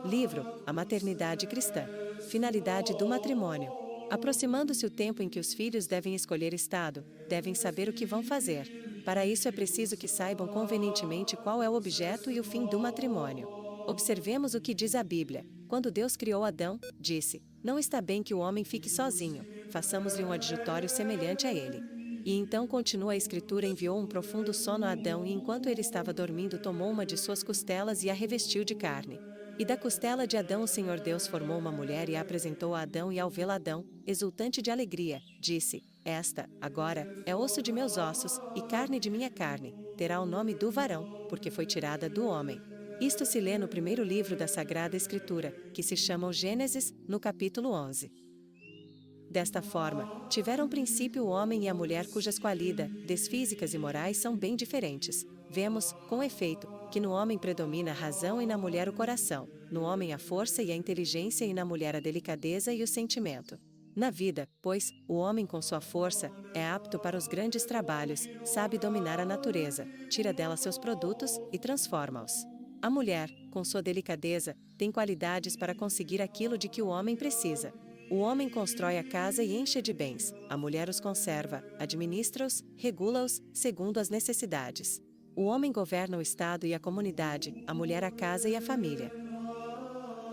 Livro: A Maternidade Cristã. Finalidade do matrimônio. Aproximando-se o tempo em que os filhos devem escolher estado, devem saber o que vão fazer. Para isso é preciso que saibam convenientemente qual é o objeto e o fim do matrimônio. Observemos o que diz a Bíblia. Quando Deus criou Adão, disse: Não está bem que o homem fique sozinho, façamos-lhe um adjutório semelhante a ele. E então continua a Escritura: enviou um profundo sono a Adão e enquanto ele estava dormindo tomou uma de suas costelas e a revestiu de carne. E da costela de Adão o Senhor Deus formou uma mulher e a apresentou a Adão e ao vê-la Adão, exultante de alegria, disse: Esta, agora, é osso de meus ossos, e carne de minha carne, terá o nome do varão, porque foi tirada do homem. Isto se lê no primeiro livro da Sagrada Escritura, que se chama o Gênesis, no capítulo 11. Desta forma, tiveram princípio o homem e a mulher cujas qualidades físicas e morais são bem diferentes. Vemos, com efeito, que no homem predomina a razão e na mulher o coração, no homem a força e a inteligência e na mulher a delicadeza e o sentimento. Na vida, pois, o homem com sua força, é apto para os grandes trabalhos, sabe dominar a natureza, tira dela seus produtos e transforma-os. A mulher, com sua delicadeza, tem qualidades para conseguir aquilo de que o homem precisa. O homem constrói a casa e enche de bens, a mulher os conserva, administra-os, regula-os, segundo as necessidades. O homem governa o Estado e a comunidade, a mulher a casa e a família.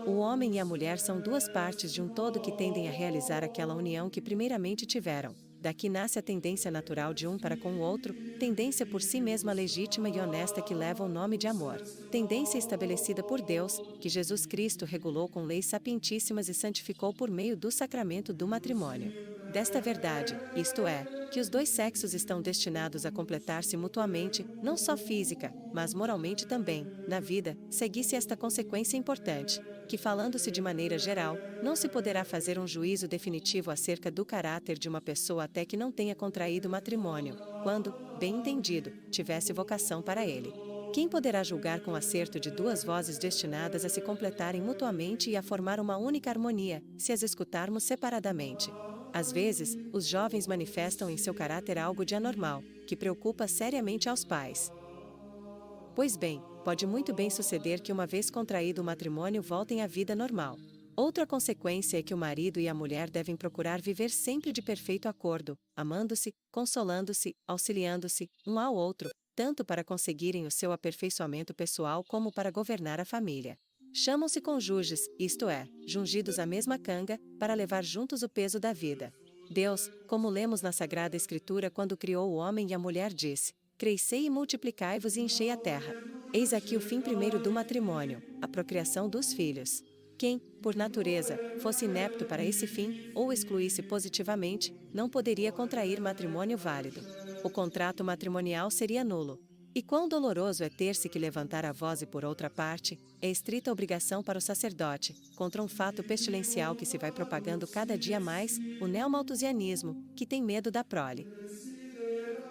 O homem e a mulher são duas partes de um todo que tendem a realizar aquela união que primeiramente tiveram. Daqui nasce a tendência natural de um para com o outro, tendência por si mesma legítima e honesta que leva o nome de amor. Tendência estabelecida por Deus, que Jesus Cristo regulou com leis sapientíssimas e santificou por meio do sacramento do matrimônio. Desta verdade, isto é, que os dois sexos estão destinados a completar-se mutuamente, não só física, mas moralmente também, na vida, segue-se esta consequência importante, que falando-se de maneira geral, não se poderá fazer um juízo definitivo acerca do caráter de uma pessoa até que não tenha contraído matrimônio, quando, bem entendido, tivesse vocação para ele. Quem poderá julgar com acerto de duas vozes destinadas a se completarem mutuamente e a formar uma única harmonia, se as escutarmos separadamente? Às vezes, os jovens manifestam em seu caráter algo de anormal, que preocupa seriamente aos pais. Pois bem, pode muito bem suceder que uma vez contraído o matrimônio voltem à vida normal. Outra consequência é que o marido e a mulher devem procurar viver sempre de perfeito acordo, amando-se, consolando-se, auxiliando-se, um ao outro, tanto para conseguirem o seu aperfeiçoamento pessoal como para governar a família. Chamam-se cônjuges, isto é, jungidos à mesma canga, para levar juntos o peso da vida. Deus, como lemos na Sagrada Escritura quando criou o homem e a mulher, disse: Crescei e multiplicai-vos e enchei a terra. Eis aqui o fim primeiro do matrimônio, a procriação dos filhos. Quem, por natureza, fosse inepto para esse fim, ou excluísse positivamente, não poderia contrair matrimônio válido. O contrato matrimonial seria nulo. E quão doloroso é ter-se que levantar a voz e por outra parte, é estrita obrigação para o sacerdote, contra um fato pestilencial que se vai propagando cada dia mais, o neomalthusianismo, que tem medo da prole.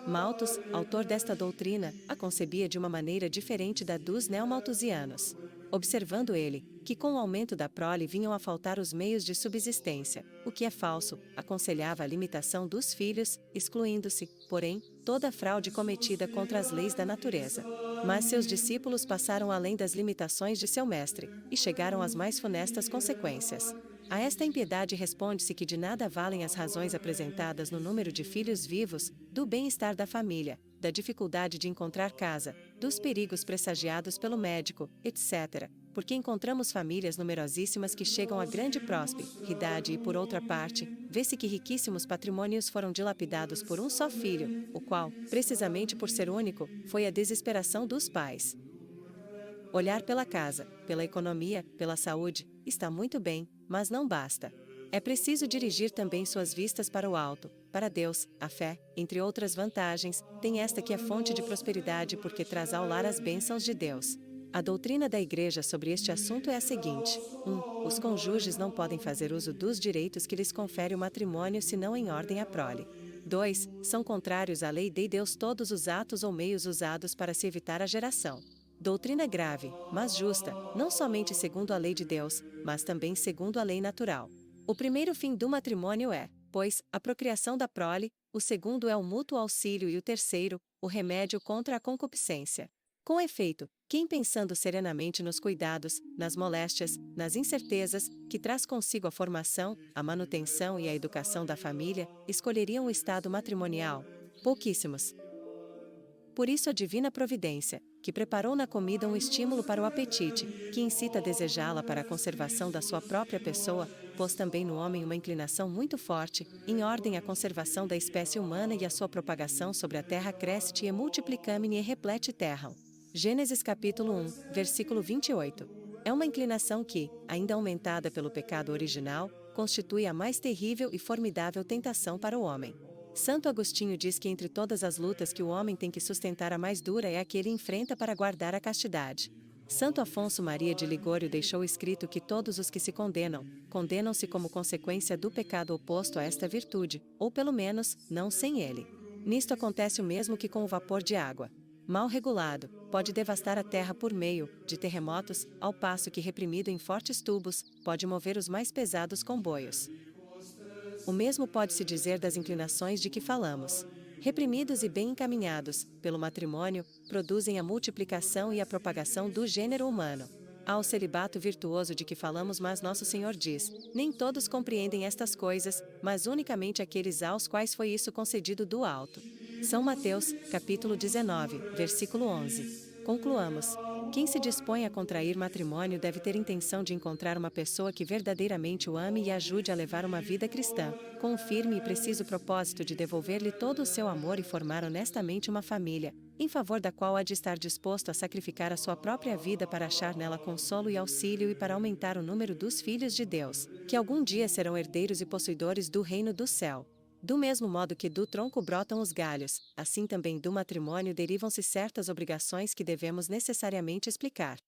Malthus, autor desta doutrina, a concebia de uma maneira diferente da dos neomalthusianos. Observando ele, que com o aumento da prole vinham a faltar os meios de subsistência, o que é falso, aconselhava a limitação dos filhos, excluindo-se, porém, toda a fraude cometida contra as leis da natureza. Mas seus discípulos passaram além das limitações de seu mestre, e chegaram às mais funestas consequências. A esta impiedade responde-se que de nada valem as razões apresentadas no número de filhos vivos, do bem-estar da família, da dificuldade de encontrar casa, dos perigos pressagiados pelo médico, etc., porque encontramos famílias numerosíssimas que chegam a grande prosperidade e, por outra parte, vê-se que riquíssimos patrimônios foram dilapidados por um só filho, o qual, precisamente por ser único, foi a desesperação dos pais. Olhar pela casa, pela economia, pela saúde, está muito bem, mas não basta. É preciso dirigir também suas vistas para o alto, para Deus. A fé, entre outras vantagens, tem esta que é fonte de prosperidade porque traz ao lar as bênçãos de Deus. A doutrina da Igreja sobre este assunto é a seguinte: 1. Os cônjuges não podem fazer uso dos direitos que lhes confere o matrimônio senão em ordem à prole. 2. São contrários à lei de Deus todos os atos ou meios usados para se evitar a geração. Doutrina grave, mas justa, não somente segundo a lei de Deus, mas também segundo a lei natural. O primeiro fim do matrimônio é, pois, a procriação da prole, o segundo é o mútuo auxílio e o terceiro, o remédio contra a concupiscência. Com efeito, quem pensando serenamente nos cuidados, nas moléstias, nas incertezas, que traz consigo a formação, a manutenção e a educação da família, escolheriam o estado matrimonial? Pouquíssimos. Por isso a divina providência, que preparou na comida um estímulo para o apetite, que incita a desejá-la para a conservação da sua própria pessoa, pôs também no homem uma inclinação muito forte, em ordem à conservação da espécie humana e à sua propagação sobre a terra cresce e multiplicamine e replete terra. Gênesis capítulo 1, versículo 28. É uma inclinação que, ainda aumentada pelo pecado original, constitui a mais terrível e formidável tentação para o homem. Santo Agostinho diz que entre todas as lutas que o homem tem que sustentar, a mais dura é a que ele enfrenta para guardar a castidade. Santo Afonso Maria de Ligório deixou escrito que todos os que se condenam, condenam-se como consequência do pecado oposto a esta virtude, ou pelo menos, não sem ele. Nisto acontece o mesmo que com o vapor de água. Mal regulado, pode devastar a terra por meio de terremotos, ao passo que reprimido em fortes tubos, pode mover os mais pesados comboios. O mesmo pode-se dizer das inclinações de que falamos. Reprimidos e bem encaminhados, pelo matrimônio, produzem a multiplicação e a propagação do gênero humano. Há o celibato virtuoso de que falamos, mas Nosso Senhor diz: nem todos compreendem estas coisas, mas unicamente aqueles aos quais foi isso concedido do alto. São Mateus, capítulo 19, versículo 11. Concluamos. Quem se dispõe a contrair matrimônio deve ter intenção de encontrar uma pessoa que verdadeiramente o ame e ajude a levar uma vida cristã, com o firme e preciso propósito de devolver-lhe todo o seu amor e formar honestamente uma família, em favor da qual há de estar disposto a sacrificar a sua própria vida para achar nela consolo e auxílio e para aumentar o número dos filhos de Deus, que algum dia serão herdeiros e possuidores do reino do céu. Do mesmo modo que do tronco brotam os galhos, assim também do matrimônio derivam-se certas obrigações que devemos necessariamente explicar.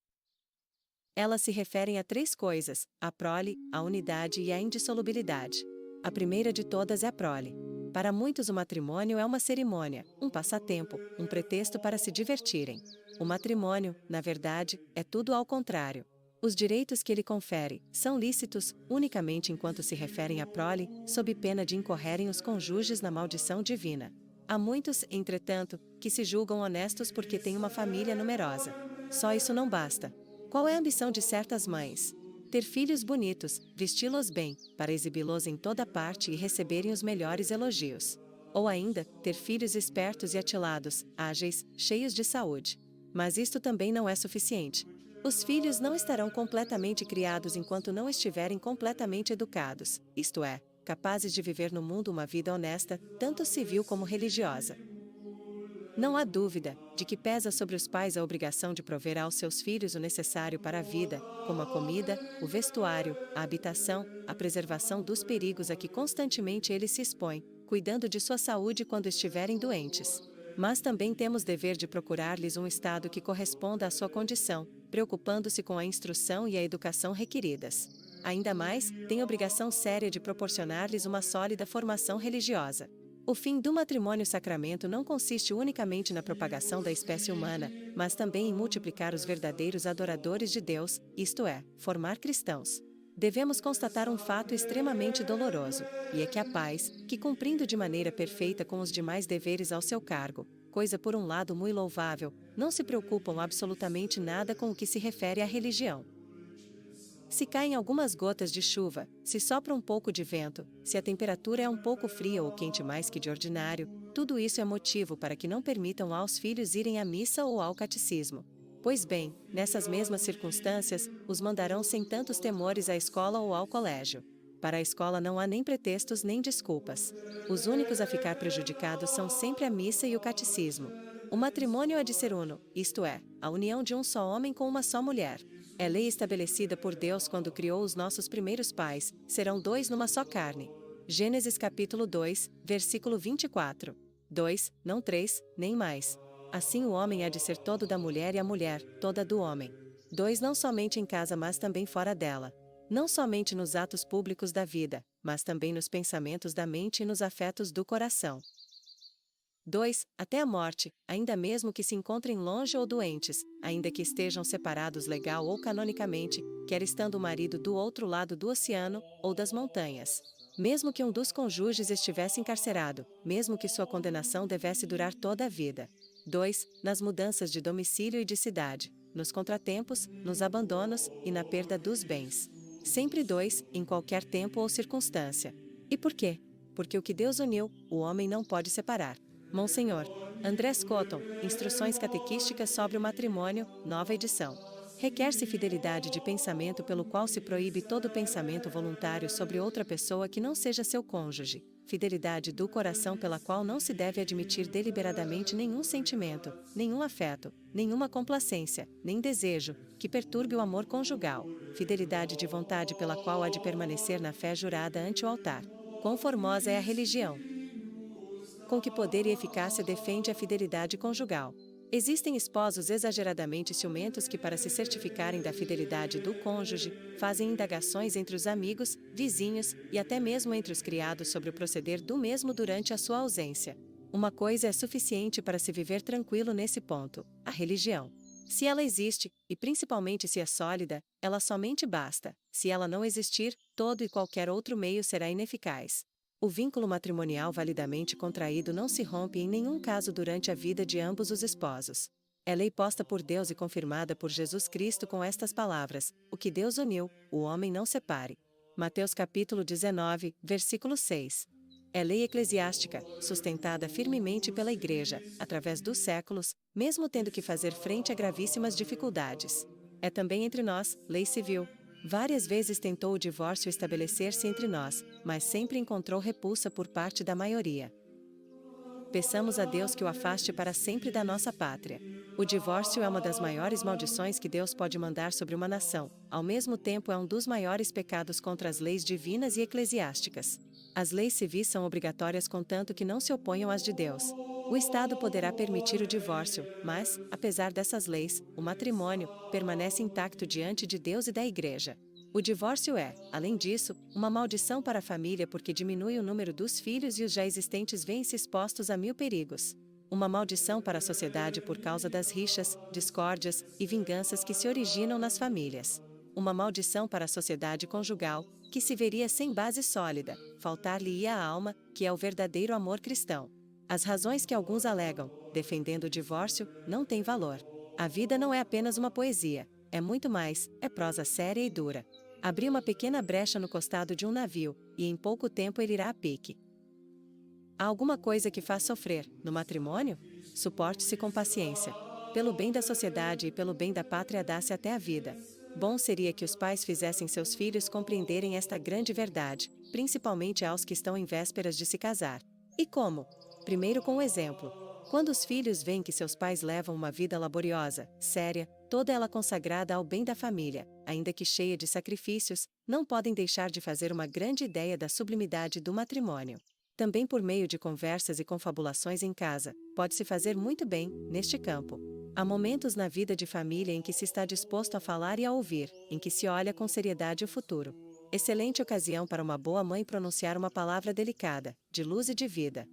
Elas se referem a três coisas: a prole, a unidade e a indissolubilidade. A primeira de todas é a prole. Para muitos o matrimônio é uma cerimônia, um passatempo, um pretexto para se divertirem. O matrimônio, na verdade, é tudo ao contrário. Os direitos que ele confere são lícitos unicamente enquanto se referem à prole, sob pena de incorrerem os cônjuges na maldição divina. Há muitos, entretanto, que se julgam honestos porque têm uma família numerosa. Só isso não basta. Qual é a ambição de certas mães? Ter filhos bonitos, vesti-los bem, para exibi-los em toda parte e receberem os melhores elogios. Ou ainda, ter filhos espertos e atilados, ágeis, cheios de saúde. Mas isto também não é suficiente. Os filhos não estarão completamente criados enquanto não estiverem completamente educados, isto é, capazes de viver no mundo uma vida honesta, tanto civil como religiosa. Não há dúvida de que pesa sobre os pais a obrigação de prover aos seus filhos o necessário para a vida, como a comida, o vestuário, a habitação, a preservação dos perigos a que constantemente eles se expõem, cuidando de sua saúde quando estiverem doentes. Mas também temos dever de procurar-lhes um estado que corresponda à sua condição, preocupando-se com a instrução e a educação requeridas. Ainda mais, tem obrigação séria de proporcionar-lhes uma sólida formação religiosa. O fim do matrimônio sacramento não consiste unicamente na propagação da espécie humana, mas também em multiplicar os verdadeiros adoradores de Deus, isto é, formar cristãos. Devemos constatar um fato extremamente doloroso, e é que há pais, que cumprindo de maneira perfeita com os demais deveres ao seu cargo, coisa por um lado muito louvável, não se preocupam absolutamente nada com o que se refere à religião. Se caem algumas gotas de chuva, se sopra um pouco de vento, se a temperatura é um pouco fria ou quente mais que de ordinário, tudo isso é motivo para que não permitam aos filhos irem à missa ou ao catecismo. Pois bem, nessas mesmas circunstâncias, os mandarão sem tantos temores à escola ou ao colégio. Para a escola não há nem pretextos nem desculpas. Os únicos a ficar prejudicados são sempre a missa e o catecismo. O matrimônio há de ser uno, isto é, a união de um só homem com uma só mulher. É lei estabelecida por Deus quando criou os nossos primeiros pais, serão dois numa só carne. Gênesis capítulo 2, versículo 24. 2, não 3, nem mais. Assim o homem há de ser todo da mulher e a mulher, toda do homem. 2 não somente em casa mas também fora dela. Não somente nos atos públicos da vida, mas também nos pensamentos da mente e nos afetos do coração. 2. Até a morte, ainda mesmo que se encontrem longe ou doentes, ainda que estejam separados legal ou canonicamente, quer estando o marido do outro lado do oceano, ou das montanhas. Mesmo que um dos cônjuges estivesse encarcerado, mesmo que sua condenação devesse durar toda a vida. 2. Nas mudanças de domicílio e de cidade, nos contratempos, nos abandonos e na perda dos bens. Sempre 2, em qualquer tempo ou circunstância. E por quê? Porque o que Deus uniu, o homem não pode separar. Monsenhor Andrés Cotton, Instruções Catequísticas sobre o Matrimônio, nova edição. Requer-se fidelidade de pensamento pelo qual se proíbe todo pensamento voluntário sobre outra pessoa que não seja seu cônjuge. Fidelidade do coração pela qual não se deve admitir deliberadamente nenhum sentimento, nenhum afeto, nenhuma complacência, nem desejo, que perturbe o amor conjugal. Fidelidade de vontade pela qual há de permanecer na fé jurada ante o altar. Quão formosa é a religião! Com que poder e eficácia defende a fidelidade conjugal. Existem esposos exageradamente ciumentos que, para se certificarem da fidelidade do cônjuge, fazem indagações entre os amigos, vizinhos e até mesmo entre os criados sobre o proceder do mesmo durante a sua ausência. Uma coisa é suficiente para se viver tranquilo nesse ponto: a religião. Se ela existe, e principalmente se é sólida, ela somente basta. Se ela não existir, todo e qualquer outro meio será ineficaz. O vínculo matrimonial validamente contraído não se rompe em nenhum caso durante a vida de ambos os esposos. É lei posta por Deus e confirmada por Jesus Cristo com estas palavras: o que Deus uniu, o homem não separe. Mateus capítulo 19, versículo 6. É lei eclesiástica, sustentada firmemente pela Igreja, através dos séculos, mesmo tendo que fazer frente a gravíssimas dificuldades. É também entre nós, lei civil. Várias vezes tentou o divórcio estabelecer-se entre nós, mas sempre encontrou repulsa por parte da maioria. Peçamos a Deus que o afaste para sempre da nossa pátria. O divórcio é uma das maiores maldições que Deus pode mandar sobre uma nação, ao mesmo tempo é um dos maiores pecados contra as leis divinas e eclesiásticas. As leis civis são obrigatórias contanto que não se oponham às de Deus. O Estado poderá permitir o divórcio, mas, apesar dessas leis, o matrimônio permanece intacto diante de Deus e da Igreja. O divórcio é, além disso, uma maldição para a família porque diminui o número dos filhos e os já existentes vêm-se expostos a 1000 perigos. Uma maldição para a sociedade por causa das rixas, discórdias e vinganças que se originam nas famílias. Uma maldição para a sociedade conjugal, que se veria sem base sólida, faltar-lhe-ia a alma, que é o verdadeiro amor cristão. As razões que alguns alegam, defendendo o divórcio, não têm valor. A vida não é apenas uma poesia, é muito mais, é prosa séria e dura. Abri uma pequena brecha no costado de um navio, e em pouco tempo ele irá a pique. Há alguma coisa que faz sofrer, no matrimônio? Suporte-se com paciência. Pelo bem da sociedade e pelo bem da pátria dá-se até a vida. Bom seria que os pais fizessem seus filhos compreenderem esta grande verdade, principalmente aos que estão em vésperas de se casar. E como? Primeiro com o exemplo. Quando os filhos veem que seus pais levam uma vida laboriosa, séria, toda ela consagrada ao bem da família, ainda que cheia de sacrifícios, não podem deixar de fazer uma grande ideia da sublimidade do matrimônio. Também por meio de conversas e confabulações em casa, pode-se fazer muito bem, neste campo. Há momentos na vida de família em que se está disposto a falar e a ouvir, em que se olha com seriedade o futuro. Excelente ocasião para uma boa mãe pronunciar uma palavra delicada, de luz e de vida.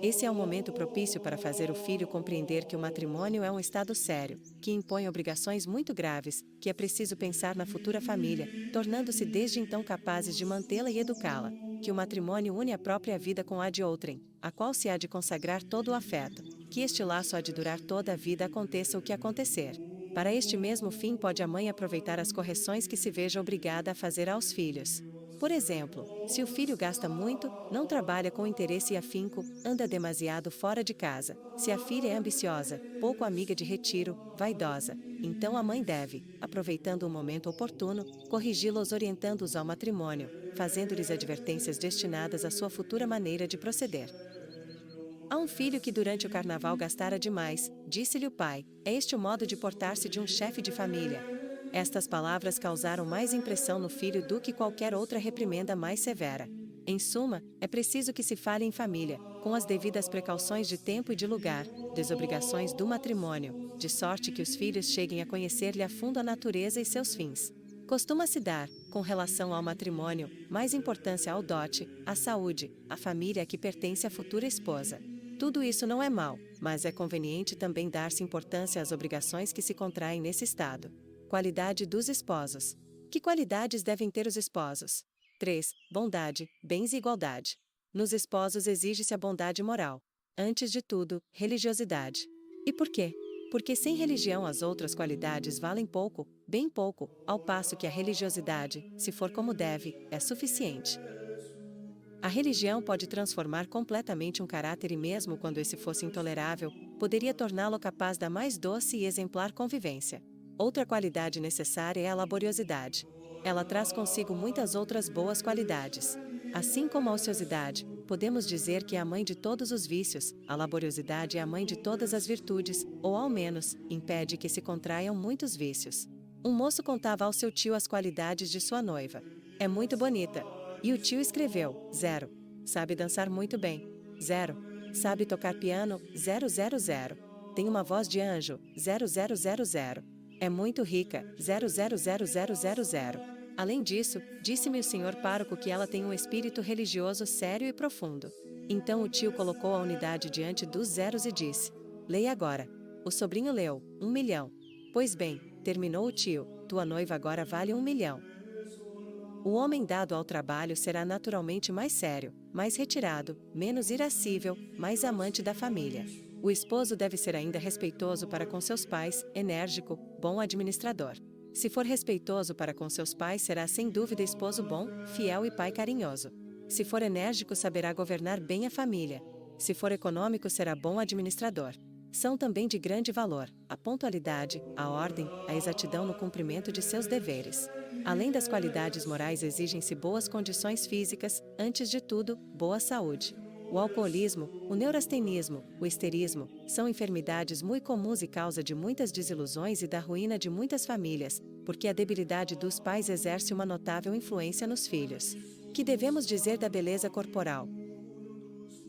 Esse é um momento propício para fazer o filho compreender que o matrimônio é um estado sério, que impõe obrigações muito graves, que é preciso pensar na futura família, tornando-se desde então capazes de mantê-la e educá-la, que o matrimônio une a própria vida com a de outrem, a qual se há de consagrar todo o afeto, que este laço há de durar toda a vida aconteça o que acontecer. Para este mesmo fim pode a mãe aproveitar as correções que se veja obrigada a fazer aos filhos. Por exemplo, se o filho gasta muito, não trabalha com interesse e afinco, anda demasiado fora de casa. Se a filha é ambiciosa, pouco amiga de retiro, vaidosa, então a mãe deve, aproveitando o momento oportuno, corrigi-los orientando-os ao matrimônio, fazendo-lhes advertências destinadas à sua futura maneira de proceder. Há um filho que durante o carnaval gastara demais, disse-lhe o pai, é este o modo de portar-se de um chefe de família. Estas palavras causaram mais impressão no filho do que qualquer outra reprimenda mais severa. Em suma, é preciso que se fale em família, com as devidas precauções de tempo e de lugar, desobrigações do matrimônio, de sorte que os filhos cheguem a conhecer-lhe a fundo a natureza e seus fins. Costuma-se dar, com relação ao matrimônio, mais importância ao dote, à saúde, à família a que pertence a futura esposa. Tudo isso não é mal, mas é conveniente também dar-se importância às obrigações que se contraem nesse estado. Qualidade dos esposos. Que qualidades devem ter os esposos? 3. Bondade, bens e igualdade. Nos esposos exige-se a bondade moral. Antes de tudo, religiosidade. E por quê? Porque sem religião as outras qualidades valem pouco, bem pouco, ao passo que a religiosidade, se for como deve, é suficiente. A religião pode transformar completamente um caráter e mesmo quando esse fosse intolerável, poderia torná-lo capaz da mais doce e exemplar convivência. Outra qualidade necessária é a laboriosidade. Ela traz consigo muitas outras boas qualidades. Assim como a ociosidade, podemos dizer que é a mãe de todos os vícios, a laboriosidade é a mãe de todas as virtudes, ou ao menos, impede que se contraiam muitos vícios. Um moço contava ao seu tio as qualidades de sua noiva. É muito bonita. E o tio escreveu, 0. Sabe dançar muito bem. 0. Sabe tocar piano, 000. Tem uma voz de anjo, 000. É muito rica, 000. Além disso, disse-me o senhor pároco que ela tem um espírito religioso sério e profundo. Então o tio colocou a unidade diante dos zeros e disse, leia agora. O sobrinho leu, 1 milhão. Pois bem, terminou o tio, tua noiva agora vale 1 milhão. O homem dado ao trabalho será naturalmente mais sério, mais retirado, menos irascível, mais amante da família. O esposo deve ser ainda respeitoso para com seus pais, enérgico, bom administrador. Se for respeitoso para com seus pais, será sem dúvida esposo bom, fiel e pai carinhoso. Se for enérgico, saberá governar bem a família. Se for econômico, será bom administrador. São também de grande valor a pontualidade, a ordem, a exatidão no cumprimento de seus deveres. Além das qualidades morais, exigem-se boas condições físicas, antes de tudo, boa saúde. O alcoolismo, o neurastenismo, o histerismo, são enfermidades muito comuns e causa de muitas desilusões e da ruína de muitas famílias, porque a debilidade dos pais exerce uma notável influência nos filhos. Que devemos dizer da beleza corporal?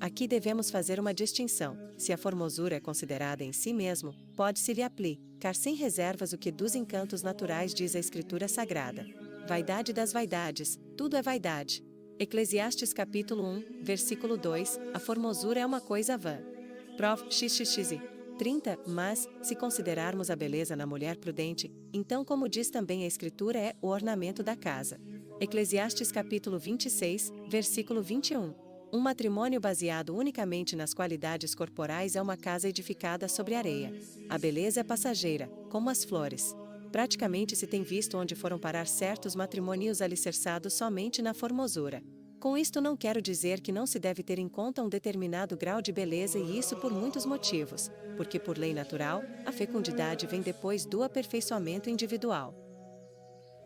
Aqui devemos fazer uma distinção. Se a formosura é considerada em si mesmo, pode-se-lhe aplicar sem reservas o que dos encantos naturais diz a Escritura Sagrada. Vaidade das vaidades, tudo é vaidade. Eclesiastes capítulo 1, versículo 2, a formosura é uma coisa vã. Prov. XXX. 30. Mas, se considerarmos a beleza na mulher prudente, então como diz também a Escritura é o ornamento da casa. Eclesiastes capítulo 26, versículo 21. Um matrimônio baseado unicamente nas qualidades corporais é uma casa edificada sobre areia. A beleza é passageira, como as flores. Praticamente se tem visto onde foram parar certos matrimônios alicerçados somente na formosura. Com isto não quero dizer que não se deve ter em conta um determinado grau de beleza e isso por muitos motivos, porque por lei natural, a fecundidade vem depois do aperfeiçoamento individual.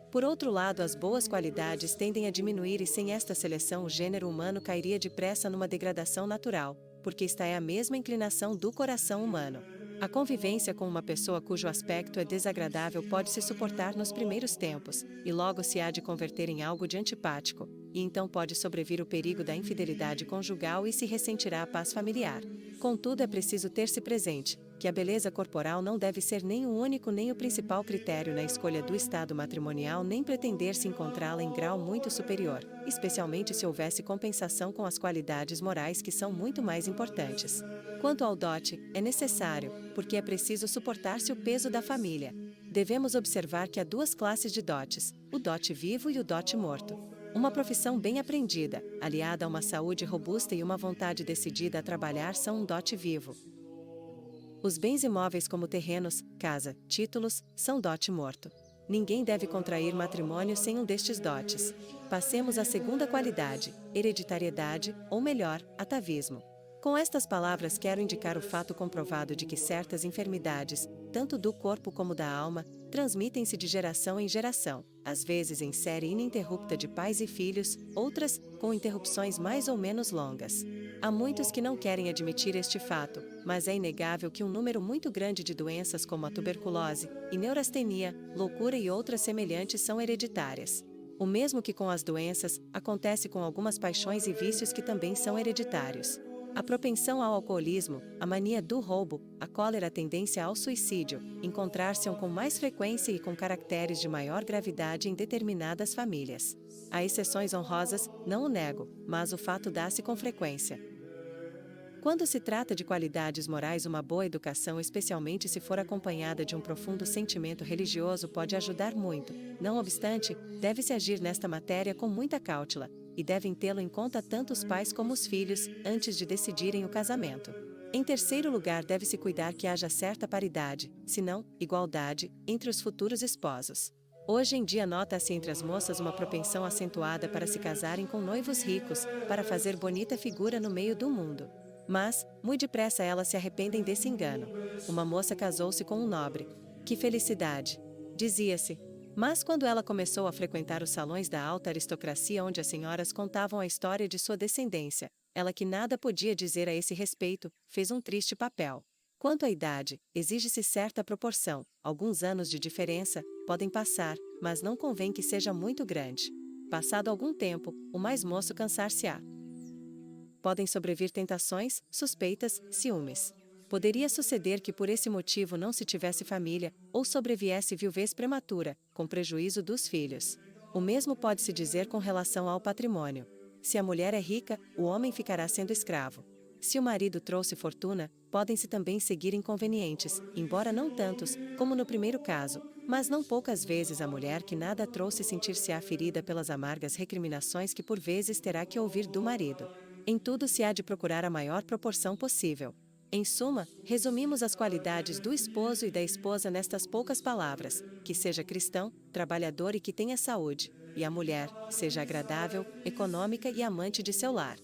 Por outro lado, as boas qualidades tendem a diminuir e sem esta seleção o gênero humano cairia depressa numa degradação natural, porque esta é a mesma inclinação do coração humano. A convivência com uma pessoa cujo aspecto é desagradável pode se suportar nos primeiros tempos, e logo se há de converter em algo de antipático, e então pode sobrevir o perigo da infidelidade conjugal e se ressentirá a paz familiar. Contudo, é preciso ter-se presente que a beleza corporal não deve ser nem o único nem o principal critério na escolha do estado matrimonial nem pretender-se encontrá-la em grau muito superior, especialmente se houvesse compensação com as qualidades morais que são muito mais importantes. Quanto ao dote, é necessário, porque é preciso suportar-se o peso da família. Devemos observar que há duas classes de dotes, o dote vivo e o dote morto. Uma profissão bem aprendida, aliada a uma saúde robusta e uma vontade decidida a trabalhar são um dote vivo. Os bens imóveis como terrenos, casa, títulos, são dote morto. Ninguém deve contrair matrimônio sem um destes dotes. Passemos à segunda qualidade, hereditariedade, ou melhor, atavismo. Com estas palavras quero indicar o fato comprovado de que certas enfermidades, tanto do corpo como da alma, transmitem-se de geração em geração, às vezes em série ininterrupta de pais e filhos, outras, com interrupções mais ou menos longas. Há muitos que não querem admitir este fato, mas é inegável que um número muito grande de doenças como a tuberculose, e neurastenia, loucura e outras semelhantes são hereditárias. O mesmo que com as doenças, acontece com algumas paixões e vícios que também são hereditários. A propensão ao alcoolismo, a mania do roubo, a cólera, a tendência ao suicídio, encontrar-se com mais frequência e com caracteres de maior gravidade em determinadas famílias. Há exceções honrosas, não o nego, mas o fato dá-se com frequência. Quando se trata de qualidades morais, uma boa educação, especialmente se for acompanhada de um profundo sentimento religioso, pode ajudar muito. Não obstante, deve-se agir nesta matéria com muita cautela, e devem tê-lo em conta tanto os pais como os filhos, antes de decidirem o casamento. Em terceiro lugar, deve-se cuidar que haja certa paridade, se não, igualdade, entre os futuros esposos. Hoje em dia nota-se entre as moças uma propensão acentuada para se casarem com noivos ricos, para fazer bonita figura no meio do mundo. Mas, muito depressa elas se arrependem desse engano. Uma moça casou-se com um nobre. Que felicidade! Dizia-se. Mas quando ela começou a frequentar os salões da alta aristocracia onde as senhoras contavam a história de sua descendência, ela que nada podia dizer a esse respeito, fez um triste papel. Quanto à idade, exige-se certa proporção, alguns anos de diferença podem passar, mas não convém que seja muito grande. Passado algum tempo, o mais moço cansar-se-á. Podem sobrevir tentações, suspeitas, ciúmes. Poderia suceder que por esse motivo não se tivesse família, ou sobreviesse viuvez prematura, com prejuízo dos filhos. O mesmo pode-se dizer com relação ao patrimônio. Se a mulher é rica, o homem ficará sendo escravo. Se o marido trouxe fortuna, podem-se também seguir inconvenientes, embora não tantos, como no primeiro caso, mas não poucas vezes a mulher que nada trouxe sentir-se-á ferida pelas amargas recriminações que por vezes terá que ouvir do marido. Em tudo se há de procurar a maior proporção possível. Em suma, resumimos as qualidades do esposo e da esposa nestas poucas palavras: que seja cristão, trabalhador e que tenha saúde, e a mulher, seja agradável, econômica e amante de seu lar.